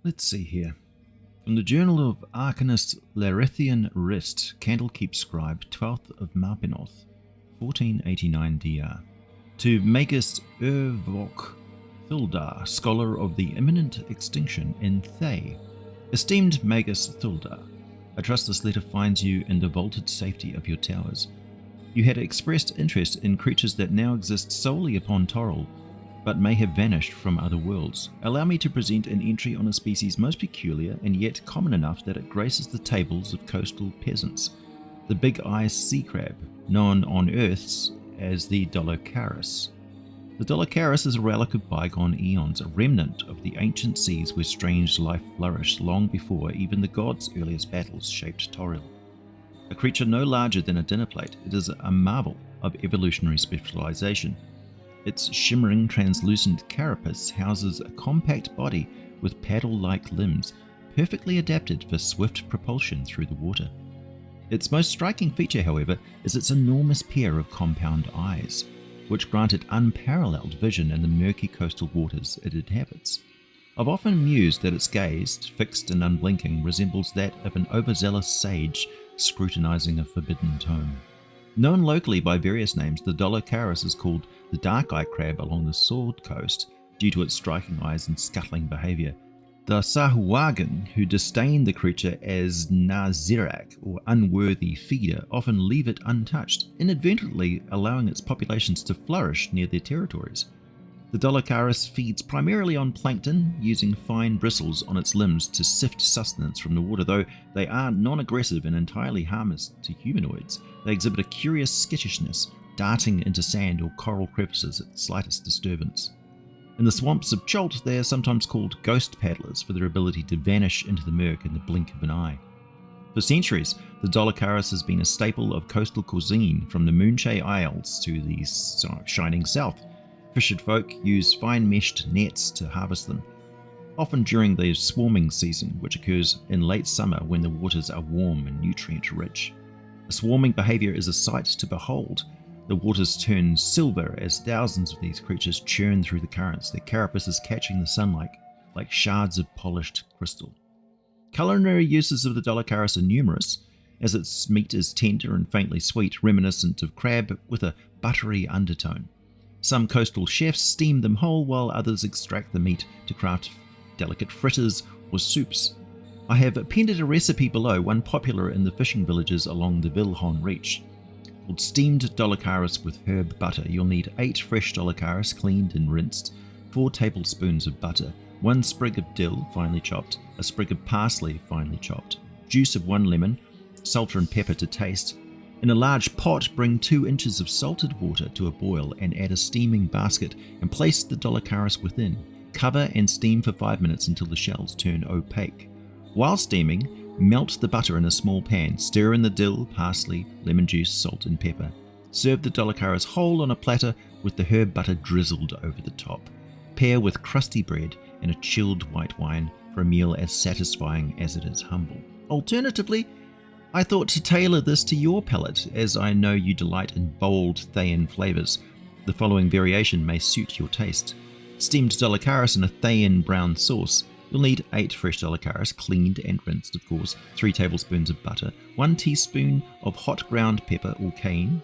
Let's see here. From the Journal of Arcanist Larethian Rist, Candlekeep Scribe, 12th of Marpenoth, 1489 DR. To Magus Urvok Thildar, scholar of the imminent extinction in Thay. Esteemed Magus Thildar, I trust this letter finds you in the vaulted safety of your towers. You had expressed interest in creatures that now exist solely upon Toril, but may have vanished from other worlds. Allow me to present an entry on a species most peculiar and yet common enough that it graces the tables of coastal peasants. The big-eyed sea crab, known on Earths as the Dollocaris. The Dollocaris is a relic of bygone eons, a remnant of the ancient seas where strange life flourished long before even the gods' earliest battles shaped Toril. A creature no larger than a dinner plate, it is a marvel of evolutionary specialization. Its shimmering, translucent carapace houses a compact body with paddle-like limbs, perfectly adapted for swift propulsion through the water. Its most striking feature, however, is its enormous pair of compound eyes, which grant it unparalleled vision in the murky coastal waters it inhabits. I've often mused that its gaze, fixed and unblinking, resembles that of an overzealous sage scrutinizing a forbidden tome. Known locally by various names, the Dollocaris is called the dark-eye crab along the Sword Coast due to its striking eyes and scuttling behavior. The Sahuagin, who disdain the creature as Nazirak or unworthy feeder, often leave it untouched, inadvertently allowing its populations to flourish near their territories. The Dollocaris feeds primarily on plankton, using fine bristles on its limbs to sift sustenance from the water. Though they are non-aggressive and entirely harmless to humanoids, they exhibit a curious skittishness, darting into sand or coral crevices at the slightest disturbance. In the swamps of Cholt, they are sometimes called ghost paddlers for their ability to vanish into the murk in the blink of an eye. For centuries, the Dollocaris has been a staple of coastal cuisine, from the Moonshae Isles to the shining south. Fishered folk use fine meshed nets to harvest them, often during the swarming season, which occurs in late summer when the waters are warm and nutrient-rich. The swarming behavior is a sight to behold. The waters turn silver as thousands of these creatures churn through the currents, their carapaces catching the sunlight like shards of polished crystal. Culinary uses of the Dollocaris are numerous, as its meat is tender and faintly sweet, reminiscent of crab with a buttery undertone. Some coastal chefs steam them whole, while others extract the meat to craft delicate fritters or soups. I have appended a recipe below, one popular in the fishing villages along the Vilhon Reach, called steamed Dollocaris with herb butter. You'll need 8 fresh Dollocaris cleaned and rinsed, 4 tablespoons of butter, 1 sprig of dill finely chopped, a sprig of parsley finely chopped, juice of 1 lemon, salt and pepper to taste. In a large pot, bring 2 inches of salted water to a boil and add a steaming basket and place the Dollocaris within. Cover and steam for 5 minutes until the shells turn opaque. While steaming, melt the butter in a small pan, stir in the dill, parsley, lemon juice, salt and pepper. Serve the Dollocaris whole on a platter with the herb butter drizzled over the top. Pair with crusty bread and a chilled white wine for a meal as satisfying as it is humble. Alternatively, I thought to tailor this to your palate, as I know you delight in bold Thayan flavours. The following variation may suit your taste. Steamed Dollocaris in a Thayan brown sauce. You'll need 8 fresh Dollocaris, cleaned and rinsed of course, 3 tablespoons of butter, 1 teaspoon of hot ground pepper or cayenne,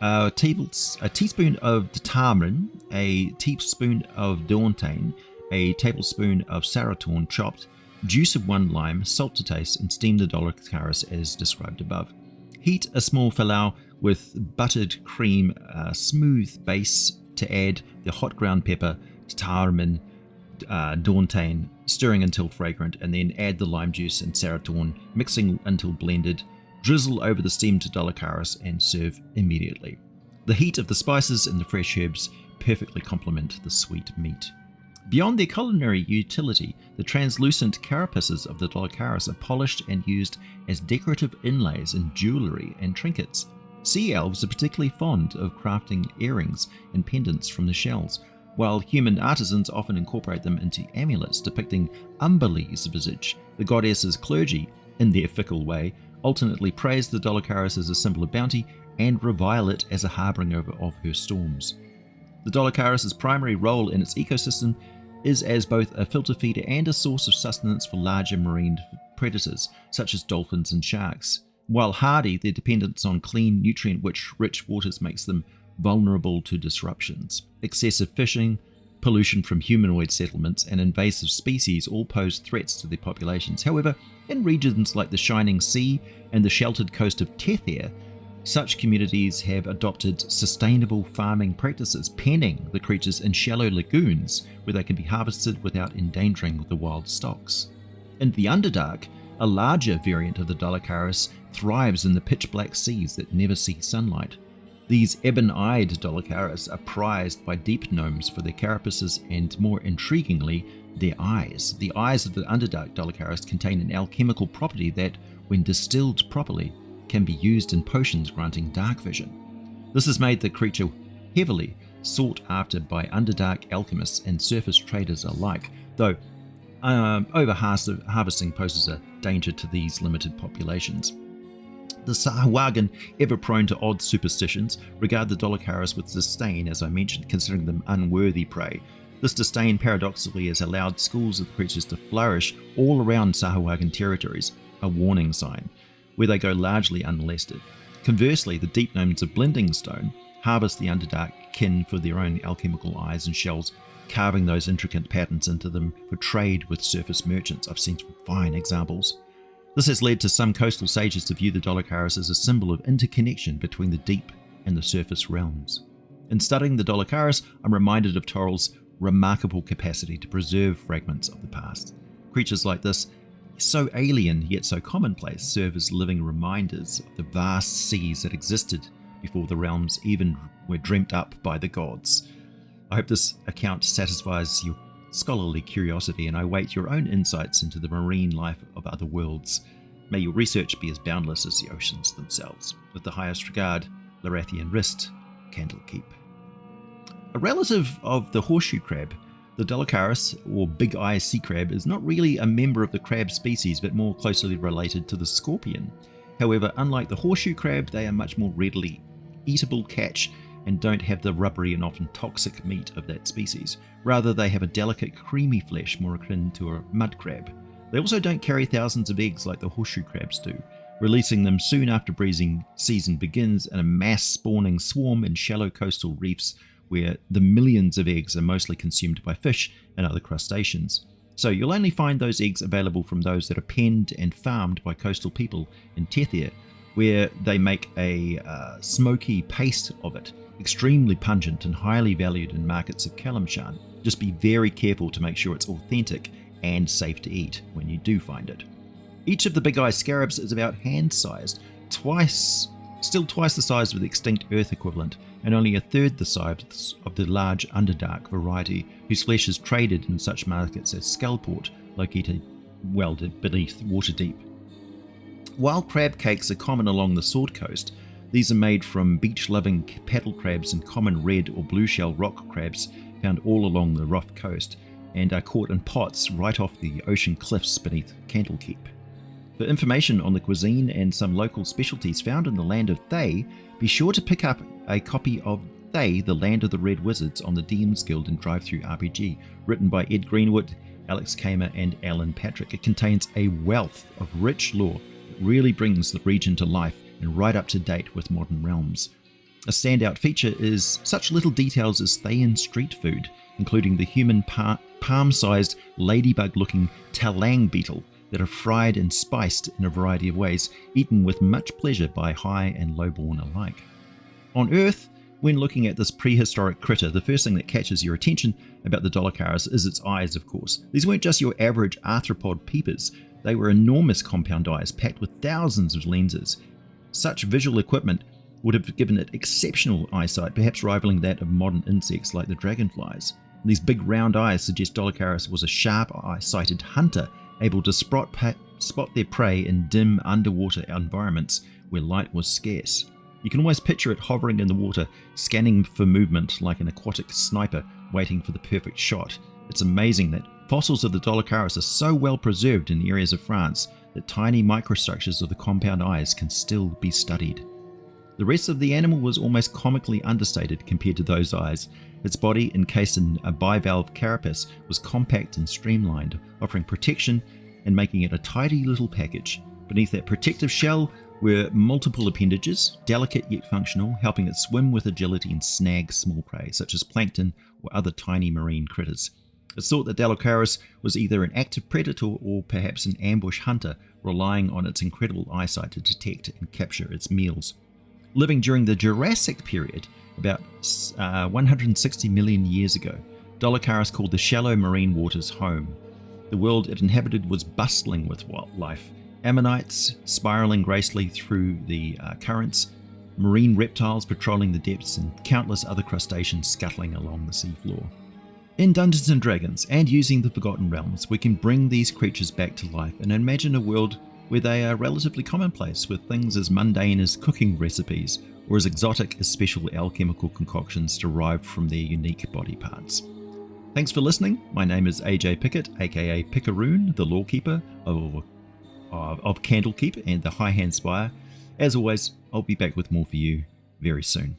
a teaspoon of tamarind, a teaspoon of dauntain, a tablespoon of saratorn chopped, juice of 1 lime, salt to taste, and steam the Dollocaris as described above. Heat a small falafel with buttered cream, a smooth base to add the hot ground pepper, tamarind, dauntain, stirring until fragrant, and then add the lime juice and saratorn, mixing until blended. Drizzle over the steamed Dollocaris and serve immediately. The heat of the spices and the fresh herbs perfectly complement the sweet meat. Beyond their culinary utility, the translucent carapaces of the Dollocaris are polished and used as decorative inlays in jewellery and trinkets. Sea elves are particularly fond of crafting earrings and pendants from the shells, while human artisans often incorporate them into amulets depicting Umberlee's visage. The goddess's clergy, in their fickle way, alternately praise the Dollocaris as a symbol of bounty and revile it as a harbinger of her storms. The Dollocaris' primary role in its ecosystem is as both a filter feeder and a source of sustenance for larger marine predators, such as dolphins and sharks. While hardy, their dependence on clean, nutrient-rich waters makes them vulnerable to disruptions. Excessive fishing, pollution from humanoid settlements, and invasive species all pose threats to their populations. However, in regions like the Shining Sea and the sheltered coast of Tether, such communities have adopted sustainable farming practices, penning the creatures in shallow lagoons where they can be harvested without endangering the wild stocks. In the Underdark, a larger variant of the Dollocaris thrives in the pitch-black seas that never see sunlight. These ebon-eyed Dollocaris are prized by deep gnomes for their carapaces and, more intriguingly, their eyes. The eyes of the Underdark Dollocaris contain an alchemical property that, when distilled properly, can be used in potions granting dark vision. This has made the creature heavily sought after by Underdark alchemists and surface traders alike, though over-harvesting poses a danger to these limited populations. The Sahuagin, ever prone to odd superstitions, regard the Dollocaris with disdain, as I mentioned, considering them unworthy prey. This disdain paradoxically has allowed schools of creatures to flourish all around Sahuagin territories, a warning sign, where they go largely unmolested. Conversely, the deep gnomes of Blending Stone harvest the Underdark kin for their own alchemical eyes and shells, carving those intricate patterns into them for trade with surface merchants. I've seen some fine examples. This has led to some coastal sages to view the Dollocaris as a symbol of interconnection between the deep and the surface realms. In studying the Dollocaris, I'm reminded of Torral's remarkable capacity to preserve fragments of the past. Creatures like this, so alien yet so commonplace, serve as living reminders of the vast seas that existed before the realms even were dreamt up by the gods. I hope this account satisfies your scholarly curiosity, and I await your own insights into the marine life of other worlds. May your research be as boundless as the oceans themselves. With the highest regard, Lorathian Wrist, Candlekeep. A relative of the horseshoe crab, the Dollocaris, or big eye sea crab, is not really a member of the crab species, but more closely related to the scorpion. However, unlike the horseshoe crab, they are much more readily eatable catch and don't have the rubbery and often toxic meat of that species. Rather, they have a delicate, creamy flesh more akin to a mud crab. They also don't carry thousands of eggs like the horseshoe crabs do, releasing them soon after breeding season begins in a mass spawning swarm in shallow coastal reefs where the millions of eggs are mostly consumed by fish and other crustaceans. So you'll only find those eggs available from those that are penned and farmed by coastal people in Tether, where they make a smoky paste of it, extremely pungent and highly valued in markets of Kalimshan. Just be very careful to make sure it's authentic and safe to eat when you do find it. Each of the big eye scarabs is about hand-sized, still twice the size of the extinct Earth equivalent, and only a third the size of the large Underdark variety, whose flesh is traded in such markets as Skullport, located well beneath Waterdeep. While crab cakes are common along the Sword Coast, these are made from beach-loving paddle crabs and common red or blue-shell rock crabs found all along the rough coast, and are caught in pots right off the ocean cliffs beneath Candlekeep. For information on the cuisine and some local specialties found in the land of Thay, be sure to pick up a copy of Thay, the Land of the Red Wizards on the DM's Guild and Drive-Thru RPG, written by Ed Greenwood, Alex Kamer, and Alan Patrick. It contains a wealth of rich lore that really brings the region to life and right up to date with modern realms. A standout feature is such little details as Thayan street food, including the human palm-sized ladybug-looking talang beetle that are fried and spiced in a variety of ways, eaten with much pleasure by high and lowborn alike. On Earth, when looking at this prehistoric critter, the first thing that catches your attention about the Dollocaris is its eyes, of course. These weren't just your average arthropod peepers. They were enormous compound eyes packed with thousands of lenses. Such visual equipment would have given it exceptional eyesight, perhaps rivaling that of modern insects like the dragonflies. These big round eyes suggest Dollocaris was a sharp-sighted hunter, able to spot their prey in dim underwater environments where light was scarce. You can always picture it hovering in the water, scanning for movement like an aquatic sniper, waiting for the perfect shot. It's amazing that fossils of the Dollocaris are so well preserved in areas of France that tiny microstructures of the compound eyes can still be studied. The rest of the animal was almost comically understated compared to those eyes, Its body, encased in a bivalve carapace, was compact and streamlined, offering protection and making it a tidy little package. Beneath that protective shell were multiple appendages, delicate yet functional, helping it swim with agility and snag small prey, such as plankton or other tiny marine critters. It's thought that Dollocaris was either an active predator or perhaps an ambush hunter, relying on its incredible eyesight to detect and capture its meals. Living during the Jurassic period, about 160 million years ago, Dollocaris called the shallow marine waters home. The world it inhabited was bustling with wildlife, ammonites spiraling gracefully through the currents, marine reptiles patrolling the depths, and countless other crustaceans scuttling along the seafloor. In Dungeons & Dragons, and using the Forgotten Realms, we can bring these creatures back to life and imagine a world where they are relatively commonplace, with things as mundane as cooking recipes or as exotic as special alchemical concoctions derived from their unique body parts. Thanks for listening. My name is AJ Pickett, aka Pickaroon, the Lawkeeper of Candlekeep and the High Hand Spire. As always, I'll be back with more for you very soon.